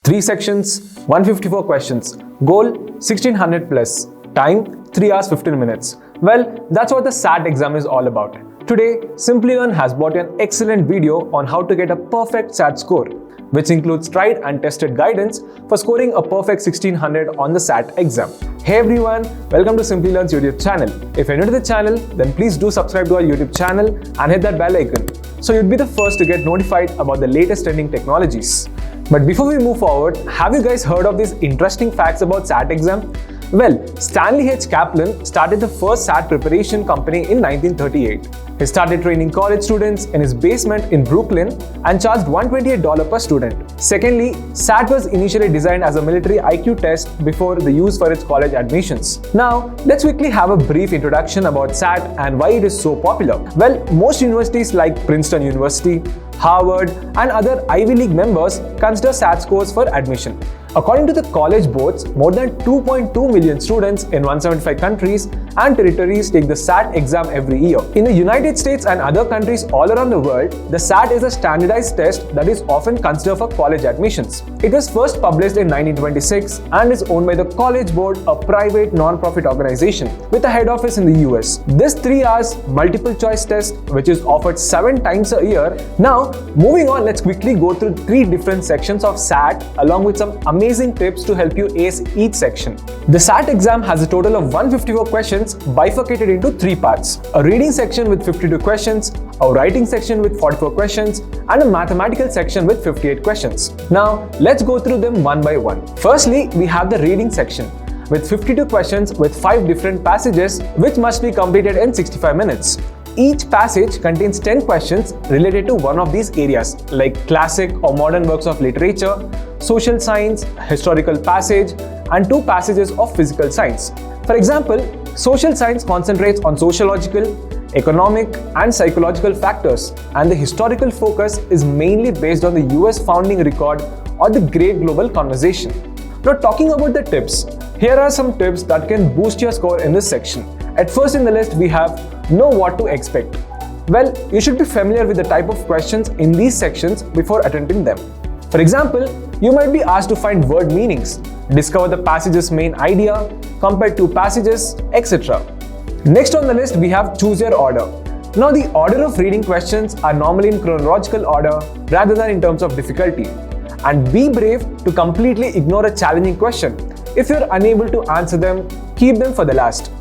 3 sections, 154 questions. Goal 1600 plus. Time 3 hours 15 minutes. Well, that's what the SAT exam is all about. Today, Simplilearn has brought you an excellent video on how to get a perfect SAT score, which includes tried and tested guidance for scoring a perfect 1600 on the SAT exam. Hey everyone, welcome to Simplilearn's YouTube channel. If you're new to the channel, then please do subscribe to our YouTube channel and hit that bell icon, so you'd be the first to get notified about the latest trending technologies. But before we move forward, have you guys heard of these interesting facts about SAT exam? Well, Stanley H. Kaplan started the first SAT preparation company in 1938. He started training college students in his basement in Brooklyn and charged $128 per student. Secondly, SAT was initially designed as a military IQ test before the use for its college admissions. Now, let's quickly have a brief introduction about SAT and why it is so popular. Well, most universities like Princeton University, Harvard, and other Ivy League members consider SAT scores for admission. According to the college boards, more than 2.2 million students in 175 countries and territories take the SAT exam every year. In the United States and other countries all around the world, the SAT is a standardized test that is often considered for college admissions. It was first published in 1926 and is owned by the College Board, a private non-profit organization with a head office in the US. This 3 hours multiple choice test, which is offered 7 times a year. Now, moving on, let's quickly go through 3 different sections of SAT along with some amazing tips to help you ace each section. The SAT exam has a total of 154 questions bifurcated into 3 parts: a reading section with 52 questions, a writing section with 44 questions, and a mathematical section with 58 questions. Now, let's go through them one by one. Firstly, we have the reading section with 52 questions with 5 different passages which must be completed in 65 minutes. Each passage contains 10 questions related to one of these areas, like classic or modern works of literature, social science, historical passage, and 2 passages of physical science. For example, social science concentrates on sociological, economic, and psychological factors, and the historical focus is mainly based on the US founding record or the Great Global Conversation. Now, talking about the tips, here are some tips that can boost your score in this section. At first in the list, we have know what to expect. Well, you should be familiar with the type of questions in these sections before attempting them. For example, you might be asked to find word meanings, discover the passage's main idea, compare 2 passages, etc. Next on the list, we have choose your order. Now, the order of reading questions are normally in chronological order rather than in terms of difficulty. And be brave to completely ignore a challenging question. If you're unable to answer them, keep them for the last.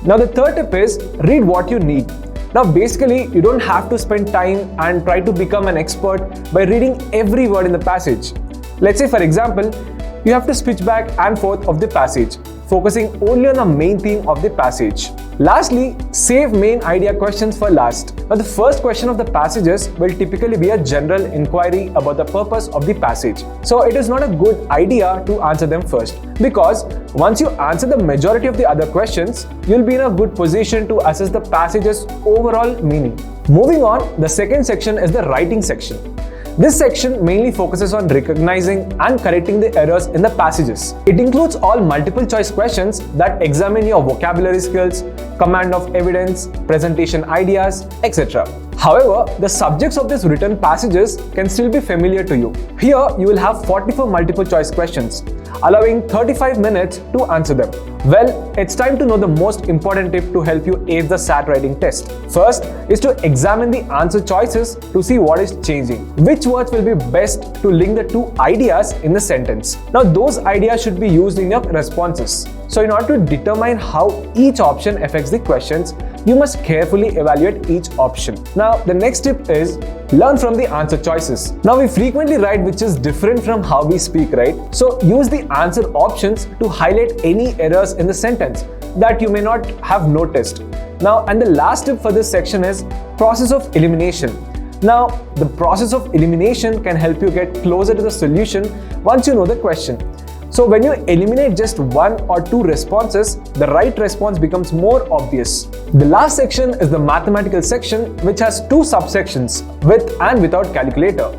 Now, the third tip is read what you need. Now, basically, you don't have to spend time and try to become an expert by reading every word in the passage. Let's say, for example, you have to switch back and forth of the passage, focusing only on the main theme of the passage. Lastly, save main idea questions for last. Now, the first question of the passages will typically be a general inquiry about the purpose of the passage. So, it is not a good idea to answer them first, because once you answer the majority of the other questions, you'll be in a good position to assess the passage's overall meaning. Moving on, the second section is the writing section. This section mainly focuses on recognizing and correcting the errors in the passages. It includes all multiple choice questions that examine your vocabulary skills, command of evidence, presentation ideas, etc. However, the subjects of these written passages can still be familiar to you. Here, you will have 44 multiple choice questions, allowing 35 minutes to answer them. Well, it's time to know the most important tip to help you ace the SAT writing test. First is to examine the answer choices to see what is changing. Which words will be best to link the 2 ideas in the sentence? Now, those ideas should be used in your responses. So, in order to determine how each option affects the questions, you must carefully evaluate each option. Now, the next tip is learn from the answer choices. Now, we frequently write which is different from how we speak, right? So, use the answer options to highlight any errors in the sentence that you may not have noticed. Now, and the last tip for this section is process of elimination. Now, the process of elimination can help you get closer to the solution once you know the question. So when you eliminate just 1 or 2 responses, the right response becomes more obvious. The last section is the mathematical section, which has 2 subsections, with and without calculator,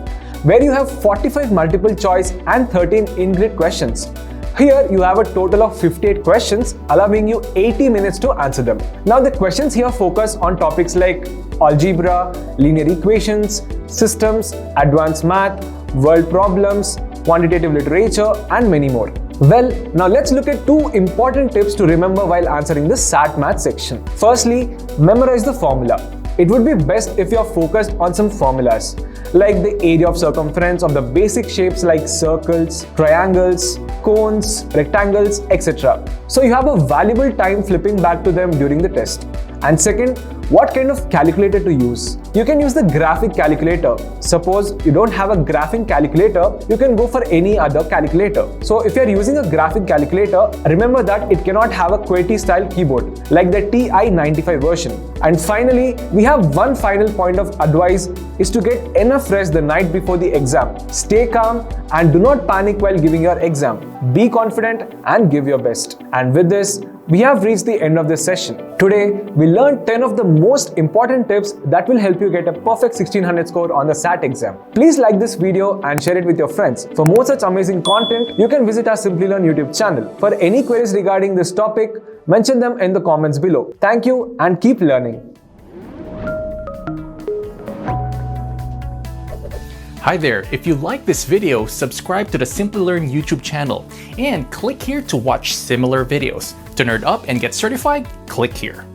where you have 45 multiple choice and 13 in-grid questions. Here you have a total of 58 questions, allowing you 80 minutes to answer them. Now the questions here focus on topics like algebra, linear equations, systems, advanced math, world problems, quantitative literature, and many more. Well, now let's look at 2 important tips to remember while answering the SAT math section. Firstly, memorize the formula. It would be best if you're focused on some formulas, like the area of circumference of the basic shapes like circles, triangles, cones, rectangles, etc. So you have a valuable time flipping back to them during the test. And second, what kind of calculator to use? You can use the graphic calculator. Suppose you don't have a graphing calculator, you can go for any other calculator. So if you're using a graphic calculator, remember that it cannot have a QWERTY style keyboard like the TI-95 version. And finally, we have one final point of advice is to get enough rest the night before the exam. Stay calm and do not panic while giving your exam. Be confident and give your best. And with this, we have reached the end of this session. Today, we learned 10 of the most important tips that will help you get a perfect 1600 score on the SAT exam. Please like this video and share it with your friends. For more such amazing content, you can visit our Simplilearn YouTube channel. For any queries regarding this topic, mention them in the comments below. Thank you and keep learning. Hi there, if you like this video, subscribe to the Simplilearn YouTube channel and click here to watch similar videos. To nerd up and get certified, click here.